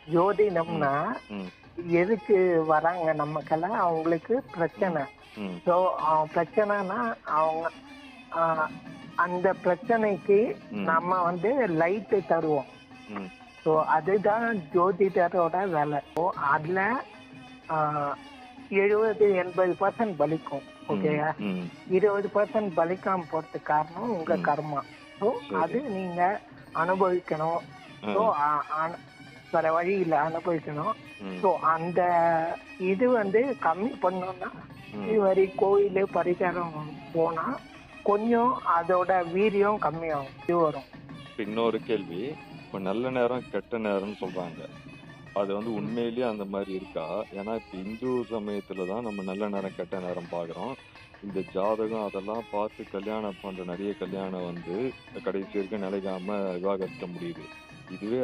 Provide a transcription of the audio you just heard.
ஜோதிடம்னா ம், எதுக்கு வராங்க நமக்கெல்லாம் அவங்களுக்கு பிரச்சனை. ம், ஸோ பிரச்சனைனா அவங்க ஆஹ், அந்த பிரச்சனைக்கு ம், நம்ம வந்து லைட்டு தருவோம். ம், ஸோ அதுதான் ஜோதிடரோட வேலை. ஸோ அதில் 70-80% பலிக்கும். ஓகேயா? ம். 20% பலிக்காம போறதுக்கு காரணம் உங்க ம். கர்மா. ஸோ சரி. அது நீங்க அனுபவிக்கணும். ஸோ வேற வழி இல்லை, அனுபவிக்கணும். ம், ஸோ அந்த இது வந்து கம்மி பண்ணோம்னா ம். இது மாதிரி கோயில் பரிகாரம் போனா கொஞ்சம் அதோட வீரியம் கம்மியாகும், இது வரும். இப்ப இன்னொரு கேள்வி. இப்ப நல்ல நேரம் கெட்ட நேரம்னு சொல்றாங்க. அது வந்து உண்மையிலேயே அந்த மாதிரி இருக்கா? ஏன்னா இப்ப இந்து சமயத்துல தான் நம்ம நல்ல நேரம் கெட்ட நேரம் பார்க்குறோம். இந்த ஜாதகம் அதெல்லாம் பார்த்து கல்யாணம் பண்ற நிறைய கல்யாணம் வந்து கடைசி வரைக்கும் நிலைக்காம விவாகரத்த முடியுது. இதுவே